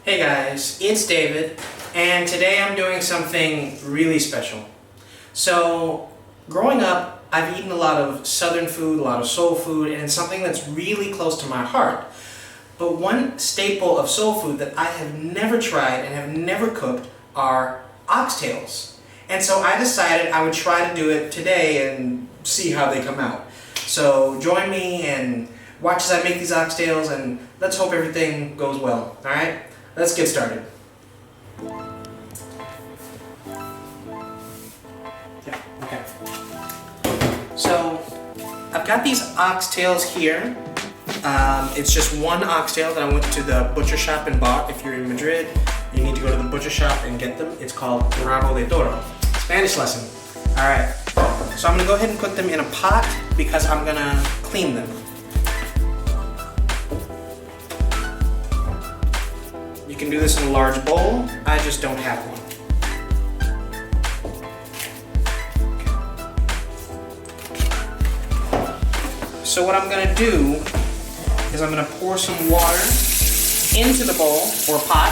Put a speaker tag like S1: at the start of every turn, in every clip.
S1: Hey guys, it's David, and today I'm doing something really special. So, growing up, I've eaten a lot of southern food, a lot of soul food, and it's something that's really close to my heart. But one staple of soul food that I have never tried and have never cooked are oxtails. And so I decided I would try to do it today and see how they come out. So join me and watch as I make these oxtails, and let's hope everything goes well, alright? Let's get started. Yeah, okay. So, I've got these oxtails here. It's just one oxtail that I went to the butcher shop and bought. If you're in Madrid, you need to go to the butcher shop and get them. It's called rabo de toro. Spanish lesson. Alright, so I'm going to go ahead and put them in a pot because I'm going to clean them. You can do this in a large bowl. I just don't have one. Okay. So what I'm going to do is I'm going to pour some water into the bowl or pot.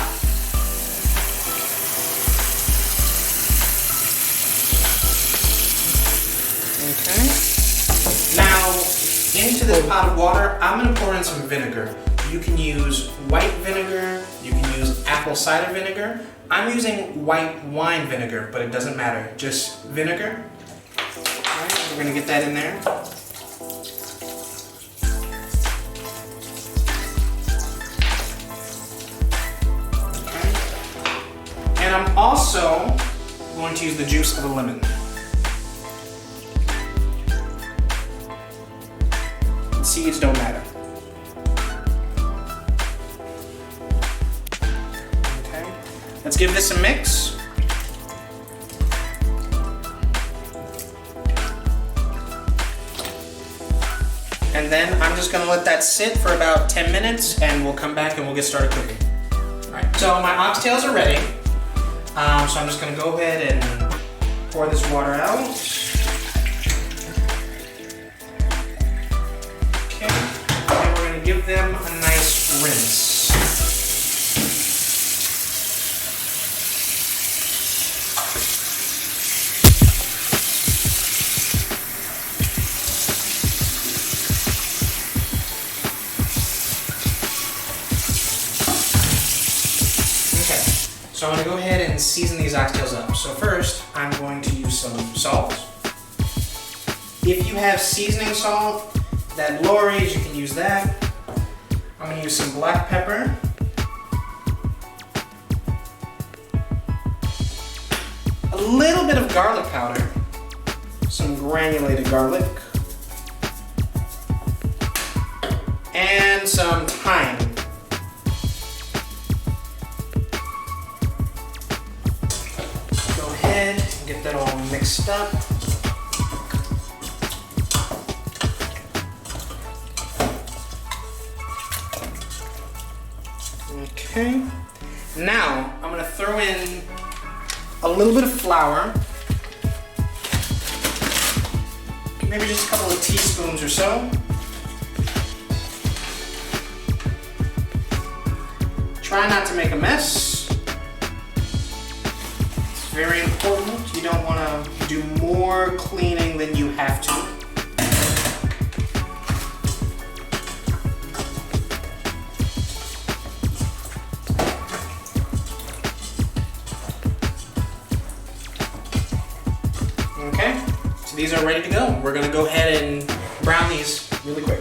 S1: Okay. Now, into this pot of water, I'm going to pour in some vinegar. You can use white vinegar, you can use apple cider vinegar. I'm using white wine vinegar, but it doesn't matter, just vinegar. Alright, we're going to get that in there. Okay. And I'm also going to use the juice of a lemon. Seeds don't matter. Okay, let's give this a mix. And then I'm just gonna let that sit for about 10 minutes and we'll come back and we'll get started cooking. Alright, so my oxtails are ready. So I'm just gonna go ahead and pour this water out. Give them a nice rinse. Okay, so I'm going to go ahead and season these oxtails up. So first, I'm going to use some salt. If you have seasoning salt, that Lorry's, you can use that. I'm going to use some black pepper. A little bit of garlic powder. Some granulated garlic. And some thyme. Go ahead and get that all mixed up. Okay, now I'm going to throw in a little bit of flour, maybe just a couple of teaspoons or so. Try not to make a mess. It's very important. You don't want to do more cleaning than you have to. Okay, so these are ready to go. We're going to go ahead and brown these really quick.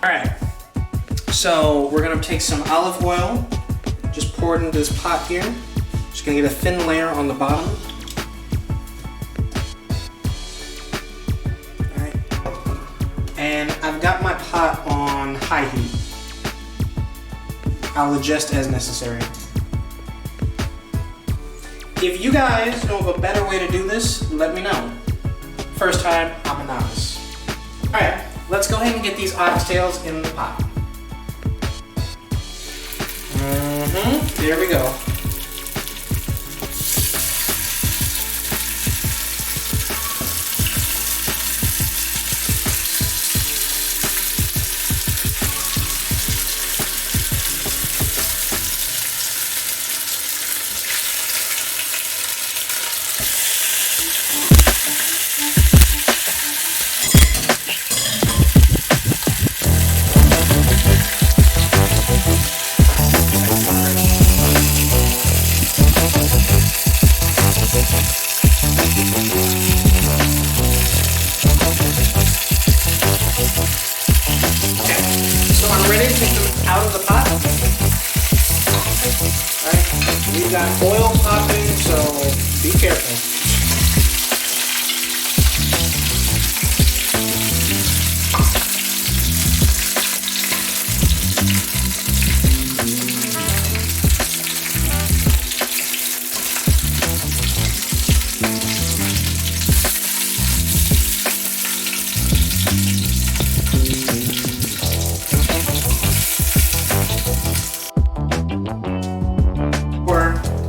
S1: Alright, so we're going to take some olive oil, just pour it into this pot here. Just going to get a thin layer on the bottom. Alright, and I've got my pot on high heat. I'll adjust as necessary. If you guys know of a better way to do this, let me know. First time, I'm a novice. Alright, let's go ahead and get these oxtails in the pot. There we go. get them out of the pot. Alright, we've got oil popping, so be careful.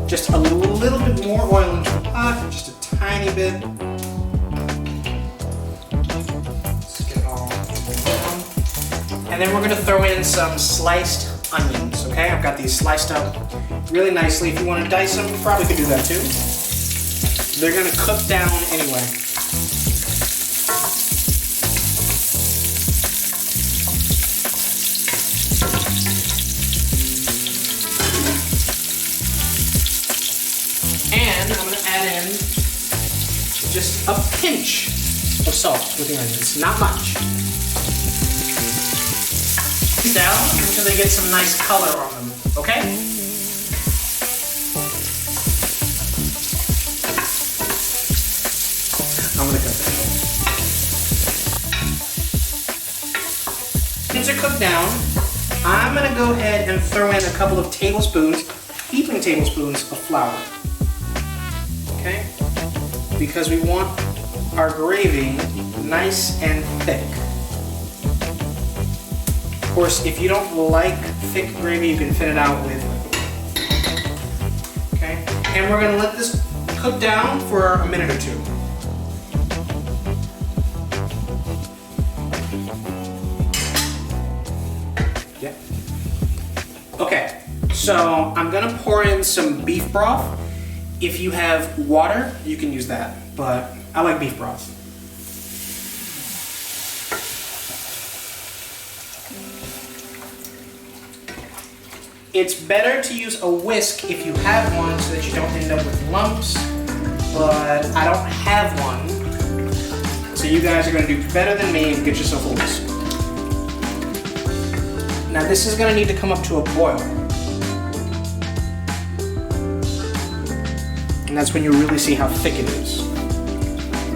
S1: Just a little bit more oil into the pot, just a tiny bit. Let's get it all down. And then we're gonna throw in some sliced onions, okay? I've got these sliced up really nicely. If you wanna dice them, you probably could do that too. They're gonna cook down anyway. And I'm going to add in just a pinch of salt with the onions, not much. Down until they get some nice color on them, okay? I'm going to cut that. Onions are cooked down. I'm going to go ahead and throw in a couple of tablespoons, heaping tablespoons of flour. Okay? Because we want our gravy nice and thick. Of course, if you don't like thick gravy, you can thin it out with. Okay? And we're going to let this cook down for a minute or two. Yeah. Okay, so I'm going to pour in some beef broth. If you have water, you can use that, but I like beef broth. It's better to use a whisk if you have one so that you don't end up with lumps, but I don't have one. So you guys are gonna do better than me and get yourself a whisk. Now this is gonna need to come up to a boil. And that's when you really see how thick it is.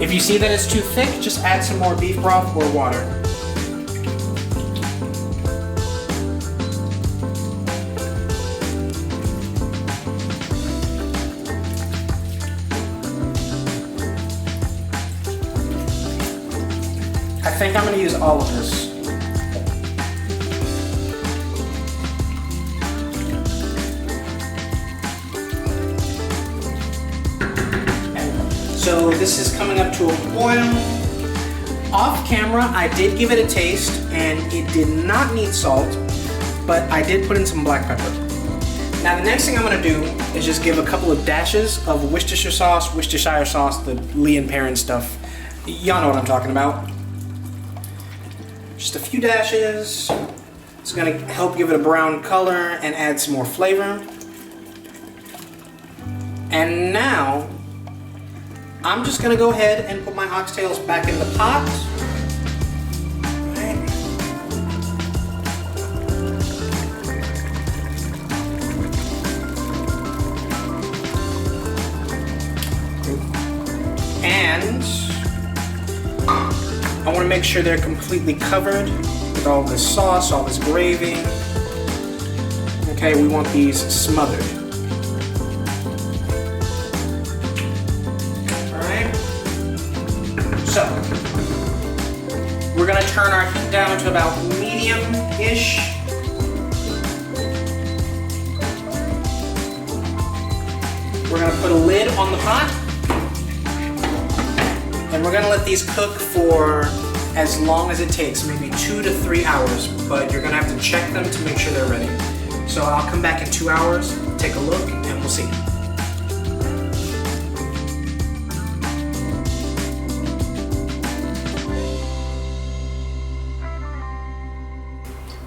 S1: If you see that it's too thick, just add some more beef broth or water. I think I'm going to use all of this. So this is coming up to a boil. Off camera, I did give it a taste and it did not need salt, but I did put in some black pepper. Now the next thing I'm gonna do is just give a couple of dashes of Worcestershire sauce, the Lee and Perrin stuff. Y'all know what I'm talking about. Just a few dashes. It's gonna help give it a brown color and add some more flavor. And now, I'm just gonna go ahead and put my oxtails back in the pot. Right. And I wanna make sure they're completely covered with all this sauce, all this gravy. Okay, we want these smothered. So, we're going to turn our heat down to about medium-ish. We're going to put a lid on the pot. And we're going to let these cook for as long as it takes, maybe 2 to 3 hours. But you're going to have to check them to make sure they're ready. So I'll come back in 2 hours, take a look, and we'll see.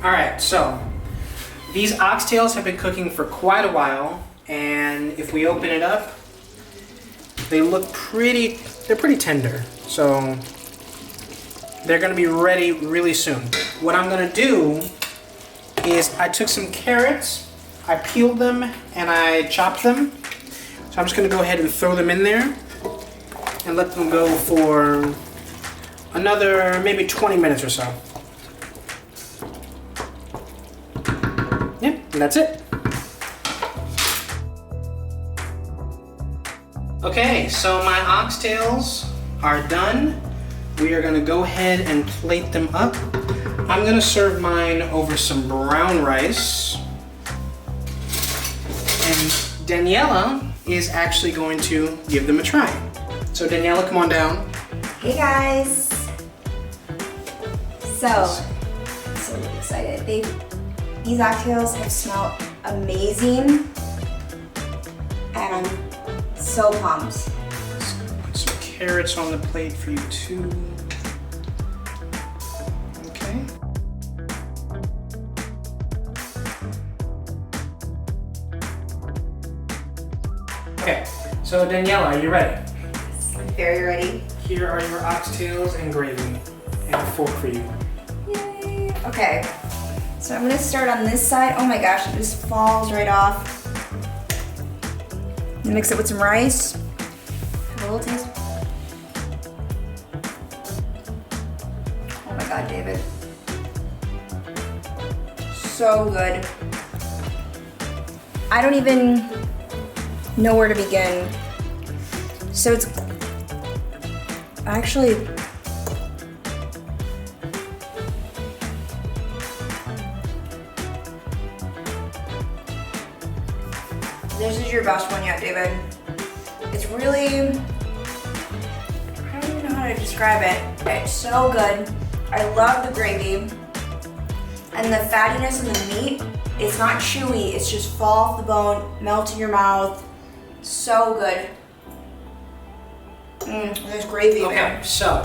S1: Alright, so these oxtails have been cooking for quite a while, and if we open it up, they look they're pretty tender. So they're gonna be ready really soon. What I'm gonna do is I took some carrots, I peeled them, and I chopped them. So I'm just gonna go ahead and throw them in there and let them go for another maybe 20 minutes or so. Yep, and that's it. Okay, so my oxtails are done. We are gonna go ahead and plate them up. I'm gonna serve mine over some brown rice. And Daniela is actually going to give them a try. So Daniela, come on down.
S2: Hey guys. So, I'm so excited. These oxtails have smelled amazing. And I'm so pumped.
S1: Put some carrots on the plate for you too. Okay. Okay, so Daniela, are you ready?
S2: I'm very ready.
S1: Here are your oxtails and gravy, and a fork for you.
S2: Yay. Okay, so I'm gonna start on this side. Oh my gosh, it just falls right off. Mix it with some rice. Have a little taste. Oh my God, David. So good. I don't even know where to begin. So it's actually this is your best one yet, David. It's really, I don't even know how to describe it. It's so good. I love the gravy. And the fattiness in the meat, it's not chewy, it's just fall off the bone, melt in your mouth. So good. There's gravy in there.
S1: Okay, so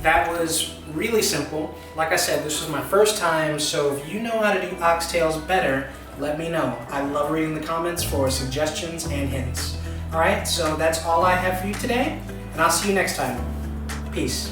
S1: that was really simple. Like I said, this was my first time, so if you know how to do oxtails better, let me know. I love reading the comments for suggestions and hints. All right, so that's all I have for you today, and I'll see you next time. Peace.